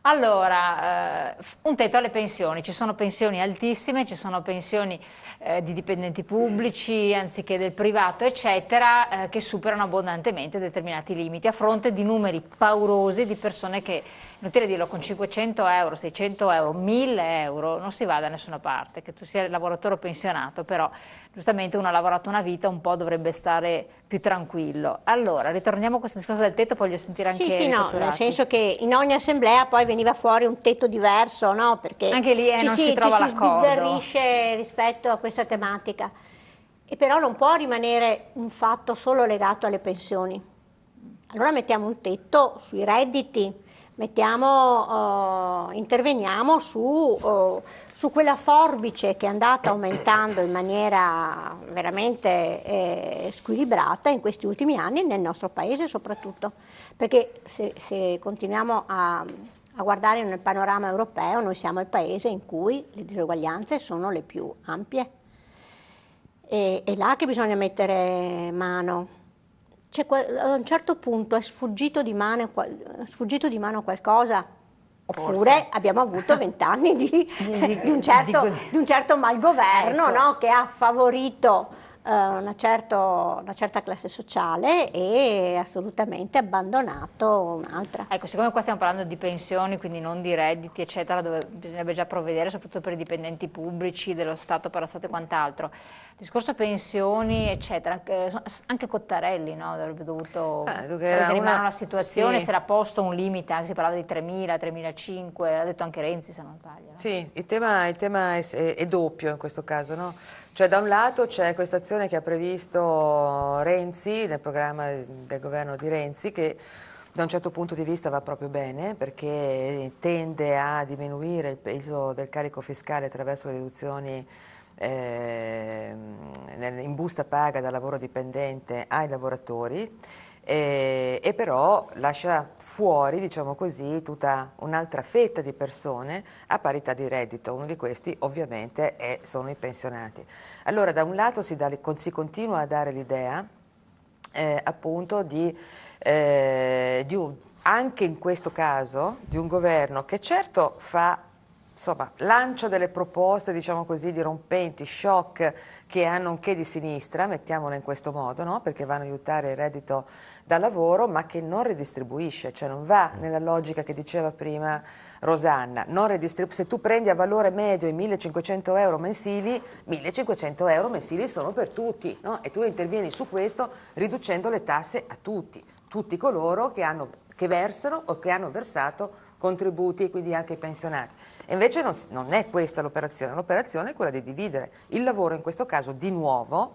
Allora, un tetto alle pensioni, ci sono pensioni altissime, ci sono pensioni di dipendenti pubblici anziché del privato, eccetera, che superano abbondantemente determinati limiti, a fronte di numeri paurosi di persone che, inutile dirlo, con 500 euro, 600 euro, 1000 euro non si va da nessuna parte, che tu sia lavoratore o pensionato, però giustamente uno ha lavorato una vita, un po' dovrebbe stare più tranquillo. Allora, ritorniamo a questo discorso del tetto, poi voglio sentire Sì, anche sì, Rita no, nel Turati. senso che in ogni assemblea poi veniva fuori un tetto diverso, no? Perché Anche lì non si ci trova si l'accordo. sbizzarrisce rispetto a questa tematica. E però non può rimanere un fatto solo legato alle pensioni. Allora mettiamo un tetto sui redditi, interveniamo su quella forbice che è andata aumentando in maniera veramente squilibrata in questi ultimi anni nel nostro paese soprattutto, perché se continuiamo a guardare nel panorama europeo, noi siamo il paese in cui le diseguaglianze sono le più ampie. È là che bisogna mettere mano. A un certo punto è sfuggito di mano qualcosa, oppure Forse. abbiamo avuto 20 anni di un certo malgoverno, Ecco. no? Che ha favorito una certa classe sociale e assolutamente abbandonato un'altra. Ecco, siccome qua stiamo parlando di pensioni, quindi non di redditi, eccetera, dove bisognerebbe già provvedere, soprattutto per i dipendenti pubblici, dello Stato, Parastato e quant'altro. Discorso pensioni, eccetera, anche Cottarelli, no? Avrebbe dovuto prendere in mano la situazione, sì. si era posto un limite, anche si parlava di 3.000, 3.500, l'ha detto anche Renzi se non sbaglio. No? Sì, il tema è doppio in questo caso, no? Cioè da un lato c'è questa azione che ha previsto Renzi nel programma del governo di Renzi che da un certo punto di vista va proprio bene perché tende a diminuire il peso del carico fiscale attraverso le riduzioni in busta paga da lavoro dipendente ai lavoratori. E però lascia fuori, diciamo così, tutta un'altra fetta di persone a parità di reddito. Uno di questi ovviamente sono i pensionati. Allora da un lato si continua a dare l'idea appunto anche in questo caso di un governo che certo lancia delle proposte, diciamo così, dirompenti, shock, che hanno un che di sinistra, mettiamolo in questo modo, no? Perché vanno a aiutare il reddito da lavoro, ma che non redistribuisce, cioè non va nella logica che diceva prima Rosanna, se tu prendi a valore medio i 1.500 euro mensili, 1.500 euro mensili sono per tutti, no? E tu intervieni su questo riducendo le tasse a tutti coloro che versano o che hanno versato contributi, quindi anche i pensionati. E invece non è questa l'operazione è quella di dividere il lavoro, in questo caso di nuovo,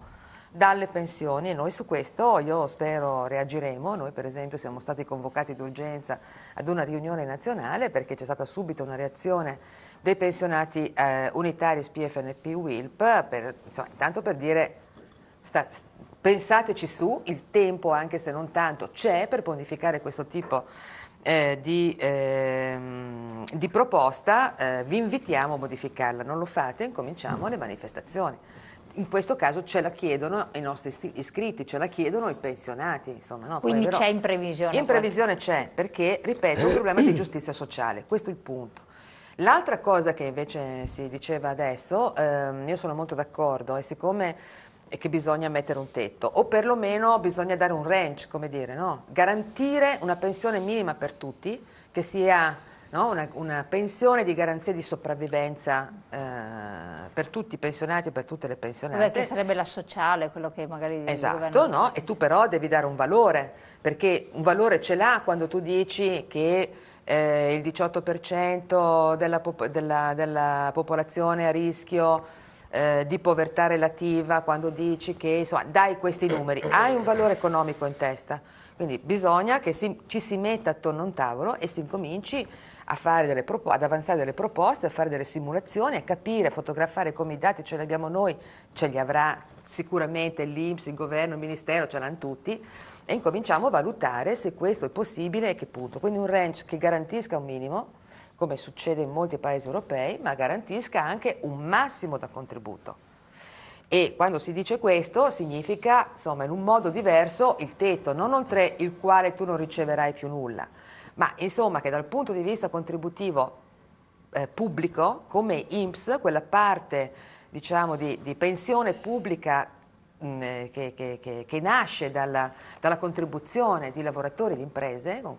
dalle pensioni, e noi su questo io spero reagiremo. Noi per esempio siamo stati convocati d'urgenza ad una riunione nazionale perché c'è stata subito una reazione dei pensionati unitari SPIE, FNP, UILP, intanto per dire pensateci su, il tempo anche se non tanto c'è per bonificare questo tipo di proposta, vi invitiamo a modificarla, non lo fate, incominciamo le manifestazioni. In questo caso ce la chiedono i nostri iscritti, ce la chiedono i pensionati, insomma, no? Quindi Poi, c'è in previsione? In previsione c'è, perché, ripeto, è un problema di giustizia sociale, questo è il punto. L'altra cosa che invece si diceva adesso, io sono molto d'accordo, e siccome è che bisogna mettere un tetto, o perlomeno bisogna dare un range, come dire, no? Garantire una pensione minima per tutti, che sia, no? una pensione di garanzia di sopravvivenza per tutti i pensionati e per tutte le pensionate. Perché sarebbe la sociale, quello che magari Esatto, no? E tu però devi dare un valore, perché un valore ce l'ha quando tu dici che il 18% della popolazione a rischio di povertà relativa, quando dici che insomma, dai questi numeri, hai un valore economico in testa, quindi bisogna che ci si metta attorno a un tavolo e si incominci a fare ad avanzare delle proposte, a fare delle simulazioni, a capire, a fotografare come i dati ce li abbiamo noi, ce li avrà sicuramente l'INPS, il governo, il ministero, ce l'hanno tutti, e incominciamo a valutare se questo è possibile e a che punto. Quindi un range che garantisca un minimo, come succede in molti paesi europei, ma garantisca anche un massimo da contributo. E quando si dice questo significa, insomma, in un modo diverso il tetto, non oltre il quale tu non riceverai più nulla, ma insomma che dal punto di vista contributivo pubblico, come INPS, quella parte diciamo di pensione pubblica che nasce dalla contribuzione di lavoratori e di imprese, con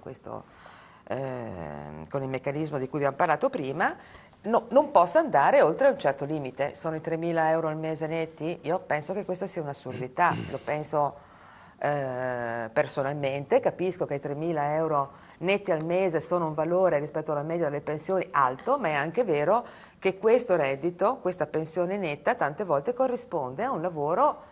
il meccanismo di cui abbiamo parlato prima, non possa andare oltre un certo limite. Sono i 3.000 euro al mese netti? Io penso che questa sia un'assurdità, lo penso personalmente, capisco che i 3.000 euro netti al mese sono un valore rispetto alla media delle pensioni alto, ma è anche vero che questo reddito, questa pensione netta, tante volte corrisponde a un lavoro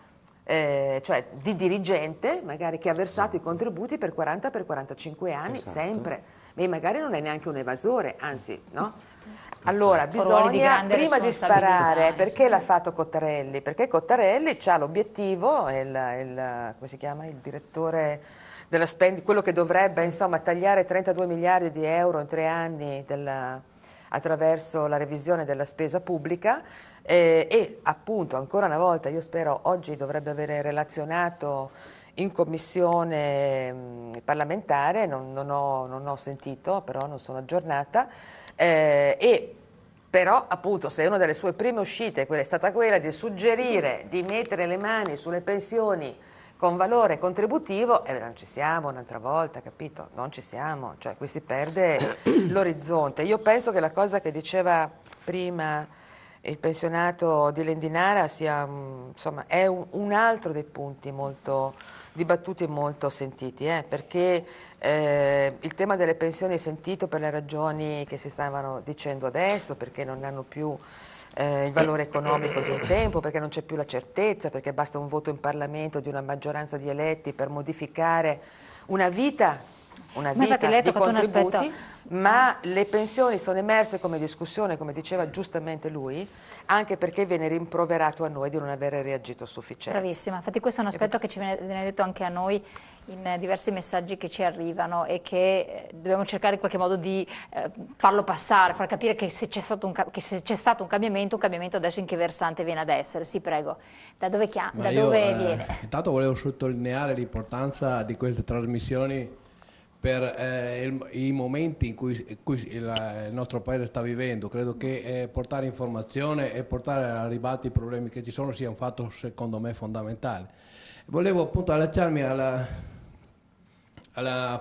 cioè di dirigente, magari che ha versato i contributi per 40-45 anni, esatto, sempre, e magari non è neanche un evasore, anzi, no? Allora bisogna, prima di sparare, perché l'ha fatto Cottarelli? Perché Cottarelli ha l'obiettivo, come si chiama, il direttore della quello che dovrebbe insomma tagliare 32 miliardi di euro in 3 anni attraverso la revisione della spesa pubblica, e appunto ancora una volta io spero oggi dovrebbe avere relazionato in commissione parlamentare, non ho sentito, però non sono aggiornata, e però appunto se una delle sue prime uscite è stata quella di suggerire di mettere le mani sulle pensioni con valore contributivo, non ci siamo un'altra volta, capito? Non ci siamo, cioè qui si perde l'orizzonte. Io penso che la cosa che diceva prima il pensionato di Lendinara sia, insomma, è un altro dei punti molto dibattuti e molto sentiti, perché il tema delle pensioni è sentito per le ragioni che si stavano dicendo adesso, perché non hanno più il valore economico di un tempo, perché non c'è più la certezza, perché basta un voto in Parlamento di una maggioranza di eletti per modificare una vita di contributi, ma le pensioni sono emerse come discussione, come diceva giustamente lui, anche perché viene rimproverato a noi di non avere reagito a sufficienza. Bravissima, infatti questo è un aspetto che ci viene detto anche a noi in diversi messaggi che ci arrivano e che dobbiamo cercare in qualche modo di farlo passare, far capire che se c'è stato un cambiamento adesso in che versante viene ad essere. Sì, prego, da dove viene? Intanto volevo sottolineare l'importanza di queste trasmissioni per i momenti in cui il nostro paese sta vivendo. Credo che portare informazione e portare alla ribalta i problemi che ci sono sia un fatto secondo me fondamentale. Volevo appunto allacciarmi alla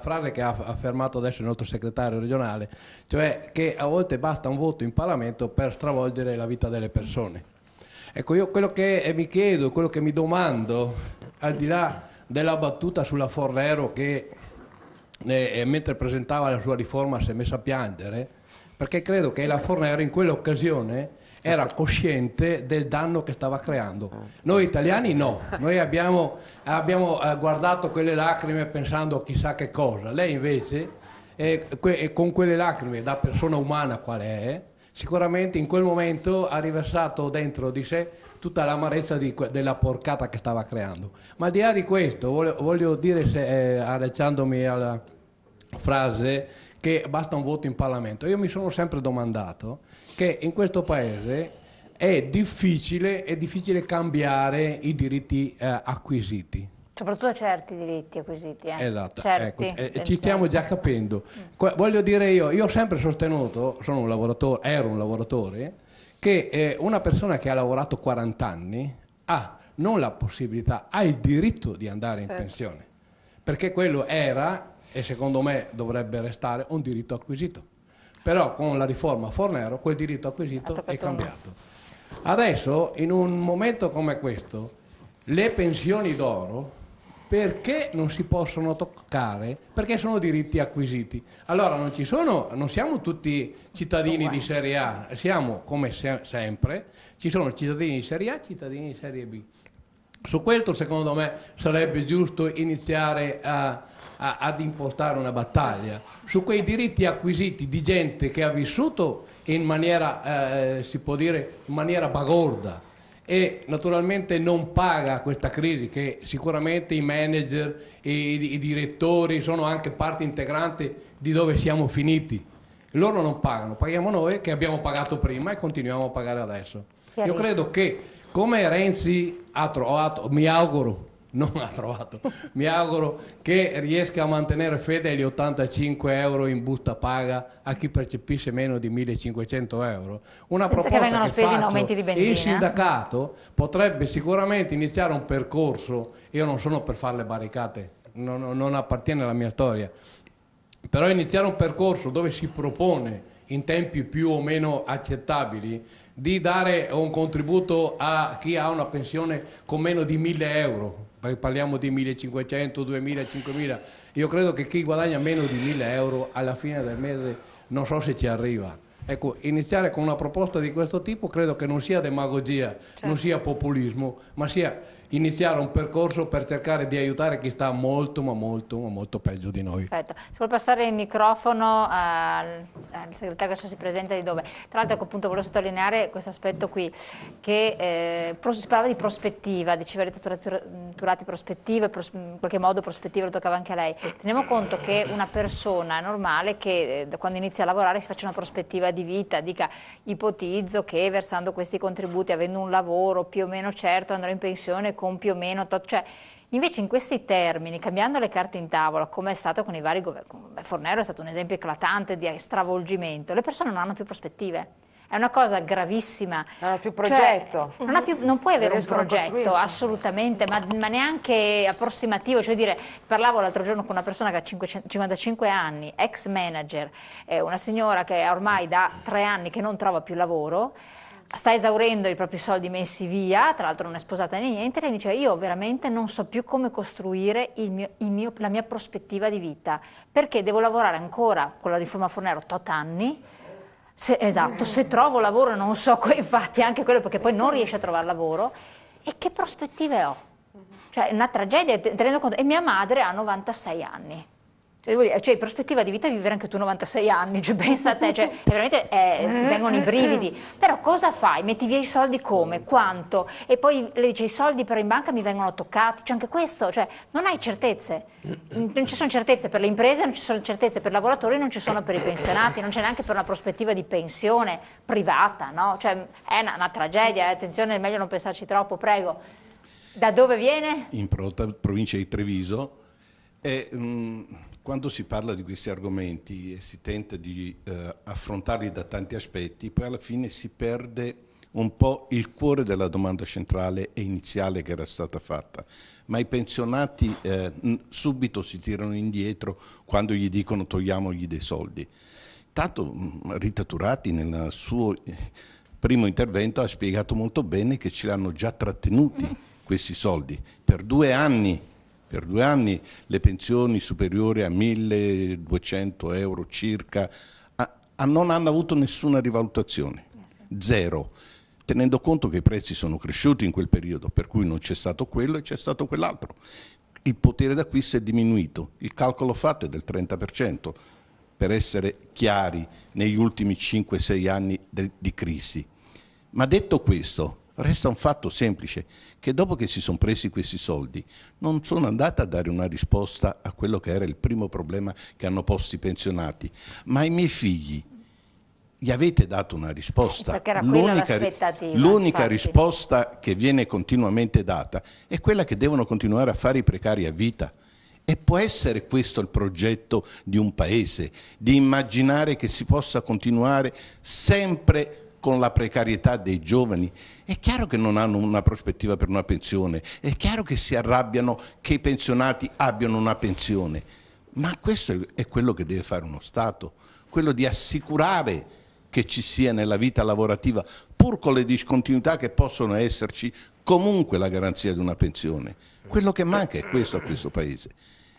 frase che ha affermato adesso il nostro segretario regionale, cioè che a volte basta un voto in Parlamento per stravolgere la vita delle persone. Ecco, io quello che mi chiedo, quello che mi domando, al di là della battuta sulla Fornero che mentre presentava la sua riforma si è messa a piangere, perché credo che la Fornero in quell'occasione era cosciente del danno che stava creando. Noi italiani no, noi abbiamo guardato quelle lacrime pensando chissà che cosa. Lei invece con quelle lacrime, da persona umana qual è, sicuramente in quel momento ha riversato dentro di sé tutta l'amarezza della porcata che stava creando. Ma al di là di questo voglio dire, allacciandomi alla frase che basta un voto in Parlamento, io mi sono sempre domandato che in questo paese è difficile cambiare i diritti acquisiti. Soprattutto certi diritti acquisiti. Esatto, certi, ecco, ci stiamo già capendo. Voglio dire io ho sempre sostenuto, ero un lavoratore, che una persona che ha lavorato 40 anni ha non la possibilità, ha il diritto di andare in pensione, perché quello era, e secondo me dovrebbe restare, un diritto acquisito. Però con la riforma Fornero quel diritto acquisito è cambiato. Adesso, in un momento come questo, le pensioni d'oro perché non si possono toccare? Perché sono diritti acquisiti. Allora non siamo tutti cittadini di Serie A, siamo come sempre, ci sono cittadini di Serie A, cittadini di Serie B. Su questo secondo me sarebbe giusto iniziare ad impostare una battaglia su quei diritti acquisiti di gente che ha vissuto in maniera, si può dire, in maniera bagorda, e naturalmente non paga questa crisi, che sicuramente i manager, i direttori sono anche parte integrante di dove siamo finiti. Loro non pagano, paghiamo noi che abbiamo pagato prima e continuiamo a pagare adesso. Io credo che come Renzi ha trovato, mi auguro non ha trovato. Mi auguro che riesca a mantenere fede agli 85 euro in busta paga a chi percepisce meno di 1.500 euro. Una Senza proposta che vengano che spesi in faccio, aumenti di benzina. il sindacato potrebbe sicuramente iniziare un percorso. Io non sono per fare le barricate, non appartiene alla mia storia, però iniziare un percorso dove si propone in tempi più o meno accettabili di dare un contributo a chi ha una pensione con meno di 1.000 euro, perché parliamo di 1.500, 2.000, 5.000. Io credo che chi guadagna meno di 1.000 euro alla fine del mese non so se ci arriva. Ecco, iniziare con una proposta di questo tipo credo che non sia demagogia, non sia populismo, ma sia iniziare un percorso per cercare di aiutare chi sta molto, ma molto, ma molto peggio di noi. Perfetto. Si vuole passare il microfono al segretario che si presenta di dove. Tra l'altro, appunto, volevo sottolineare questo aspetto qui, che si parlava di prospettiva, diceva Rita Turati prospettive, in qualche modo prospettiva lo toccava anche a lei. Teniamo conto che una persona è normale che quando inizia a lavorare si faccia una prospettiva di vita, dica ipotizzo che versando questi contributi, avendo un lavoro più o meno certo, andrò in pensione con più o meno cioè invece in questi termini, cambiando le carte in tavola, come è stato con i vari governi, Fornero è stato un esempio eclatante di stravolgimento, le persone non hanno più prospettive. È una cosa gravissima. Non ha più progetto. Cioè, non puoi avere un progetto, costruirsi. assolutamente, ma neanche approssimativo. Cioè dire, parlavo l'altro giorno con una persona che ha 55 anni, ex manager, una signora che ormai da 3 anni che non trova più lavoro, sta esaurendo i propri soldi messi via, tra l'altro non è sposata né niente, lei mi diceva io veramente non so più come costruire la mia prospettiva di vita, perché devo lavorare ancora con la riforma Fornero 8 anni, esatto, se trovo lavoro non so, infatti anche quello perché poi non riesce a trovare lavoro, e che prospettive ho? Cioè è una tragedia, tenendo conto, e mia madre ha 96 anni. Cioè, prospettiva di vita è vivere anche tu 96 anni, cioè, pensa a te, cioè, veramente ti vengono i brividi, però cosa fai? Metti via i soldi come? Quanto? E poi le dice i soldi però in banca mi vengono toccati, c'è anche questo, cioè non hai certezze, non ci sono certezze per le imprese, non ci sono certezze per i lavoratori, non ci sono per i pensionati, non c'è neanche per una prospettiva di pensione privata, no? Cioè è una tragedia, attenzione, è meglio non pensarci troppo, prego. Da dove viene? In provincia di Treviso. Quando si parla di questi argomenti e si tenta di affrontarli da tanti aspetti, poi alla fine si perde un po' il cuore della domanda centrale e iniziale che era stata fatta. Ma i pensionati subito si tirano indietro quando gli dicono togliamogli dei soldi. Tanto Rita Turati nel suo primo intervento ha spiegato molto bene che ce l'hanno già trattenuti questi soldi per 2 anni. Per 2 anni le pensioni superiori a 1.200 euro circa non hanno avuto nessuna rivalutazione, zero, tenendo conto che i prezzi sono cresciuti in quel periodo, per cui non c'è stato quello e c'è stato quell'altro. Il potere d'acquisto è diminuito, il calcolo fatto è del 30%, per essere chiari, negli ultimi 5-6 anni di crisi. Ma detto questo, resta un fatto semplice, che dopo che si sono presi questi soldi non sono andati a dare una risposta a quello che era il primo problema che hanno posto i pensionati, ma ai miei figli gli avete dato una risposta. Perché era quella l'aspettativa. L'unica risposta che viene continuamente data è quella che devono continuare a fare i precari a vita. E può essere questo il progetto di un paese, di immaginare che si possa continuare sempre con la precarietà dei giovani. È chiaro che non hanno una prospettiva per una pensione, è chiaro che si arrabbiano che i pensionati abbiano una pensione, ma questo è quello che deve fare uno Stato, quello di assicurare che ci sia nella vita lavorativa, pur con le discontinuità che possono esserci, comunque la garanzia di una pensione. Quello che manca è questo a questo Paese.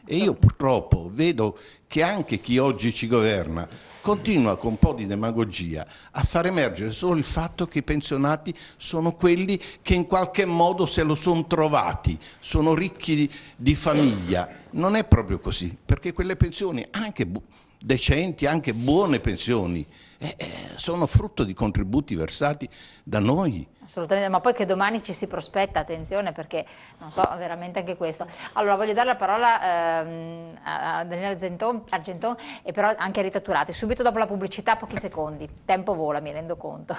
E io purtroppo vedo che anche chi oggi ci governa continua con un po' di demagogia a far emergere solo il fatto che i pensionati sono quelli che in qualche modo se lo sono trovati, sono ricchi di famiglia. Non è proprio così, perché quelle pensioni, anche decenti, anche buone pensioni, sono frutto di contributi versati da noi. Assolutamente, ma poi che domani ci si prospetta, attenzione, perché non so veramente anche questo. Allora voglio dare la parola a Daniele Argenton e però anche a Rita Turati, subito dopo la pubblicità, pochi secondi, tempo vola, mi rendo conto.